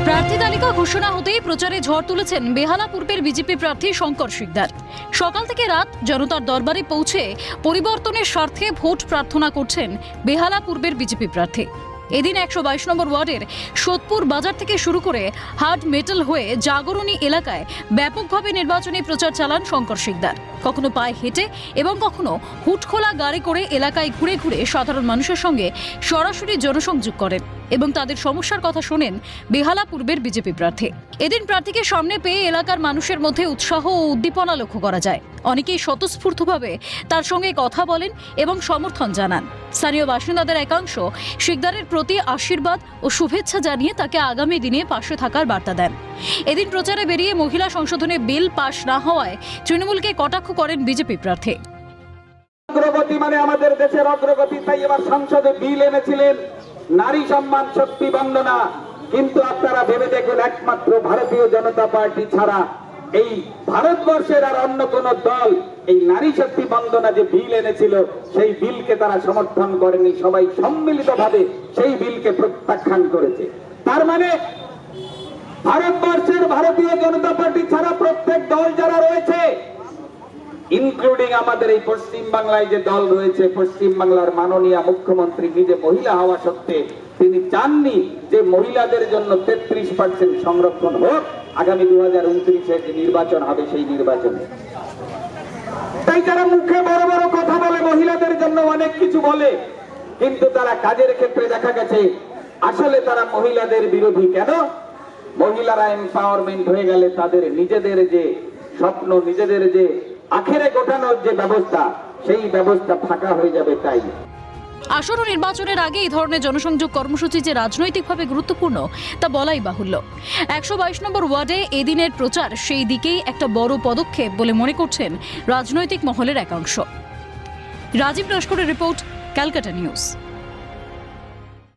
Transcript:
প্রার্থী তালিকা ঘোষণা হতেই প্রচারে ঝড় তুলেছেন বেহালা পূর্বের বিজেপি প্রার্থী শঙ্কর শিকদার। সকাল থেকে রাত জনতার দরবারে পৌঁছে পরিবর্তনের স্বার্থে ভোট প্রার্থনা করছেন বেহালা পূর্বের বিজেপি প্রার্থী। এদিন ১২২ নম্বর ওয়ার্ডের সোদপুর বাজার থেকে শুরু করে হার্ড মেটাল হয়ে জাগরণী এলাকায় ব্যাপকভাবে নির্বাচনী প্রচার চালান শঙ্কর শিকদার। কখনো পায়ে হেঁটে এবং কখনো হুটখোলা গাড়ি করে এলাকায় ঘুরে ঘুরে সাধারণ মানুষের সঙ্গে সরাসরি জনসংযোগ করেন এবং তাদের সমস্যার কথা শোনেন বেহালা পূর্বের বিজেপি প্রার্থী। এদিন প্রার্থীকে সামনে পেয়ে এলাকার মানুষের মধ্যে উৎসাহ ও উদ্দীপনা লক্ষ্য করা যায়। অনেকেই স্বতঃস্ফূর্তভাবে তার সঙ্গে কথা বলেন এবং সমর্থন জানান। স্থানীয় বাসিন্দাদের একাংশ শিকদারের প্রতি আশীর্বাদ ও শুভেচ্ছা জানিয়ে তাকে আগামী দিনে পাশে থাকার বার্তা দেন। এদিন প্রচারে বেরিয়ে মহিলা সংশোধনী বিল পাশ না হওয়ায় তৃণমূলকে কটাক্ষ করেন বিজেপি প্রার্থী। অগ্রগতি মানে আমাদের দেশের অগ্রগতি, তাই এবার সংসদে বিল এনেছিলেন নারী সম্মান শক্তি বন্দনা। কিন্তু আপনারা ভেবে দেখুন, একমাত্র ভারতীয় জনতা পার্টি ছাড়া এই ভারতবর্ষের আর অন্য কোন দল এই নারী শক্তি বন্দনা যে বিল এনেছিল সেই বিলকে তারা সমর্থন করেনি। সবাই সম্মিলিতভাবে সেই বিলকে প্রত্যাখ্যান করেছে। তার মানে ভারতবর্ষের ভারতীয় জনতা পার্টি ছাড়া প্রত্যেক দল যারা রয়েছে, ইনক্লুডিং আমাদের এই পশ্চিম বাংলায় যে দল রয়েছে, পশ্চিম বাংলার মাননীয় মুখ্যমন্ত্রী নিজে মহিলা হওয়া সত্ত্বে তিনি চাননি যে মহিলাদের জন্য 33% সংরক্ষণ হোক আগামী 2029-এ যে নির্বাচন হবে সেই নির্বাচনে। তাই যারা মুখে বড় বড় কথা বলে, মহিলাদের জন্য অনেক কিছু বলে, কিন্তু তারা কাজের ক্ষেত্রে দেখা গেছে আসলে তারা মহিলাদের বিরোধী। কেন? মহিলারা এম্পাওয়ারমেন্ট হয়ে গেলে তাদের নিজেদের যে স্বপ্ন, নিজেদের যে আখেরে গোটানোর যে ব্যবস্থা, সেই ব্যবস্থা ফাঁকা হয়ে যাবে। তাই আসন্ন নির্বাচনের আগে এই ধরনের জনসংযোগ কর্মসূচি যে রাজনৈতিকভাবে গুরুত্বপূর্ণ তা বলাই বাহুল্য। ১২২ নম্বর ওয়ার্ডে এদিনের প্রচার সেই দিকেই একটা বড় পদক্ষেপ বলে মনে করছেন রাজনৈতিক মহলের একাংশ। রাজীব নস্করের রিপোর্ট, ক্যালকাটা নিউজ।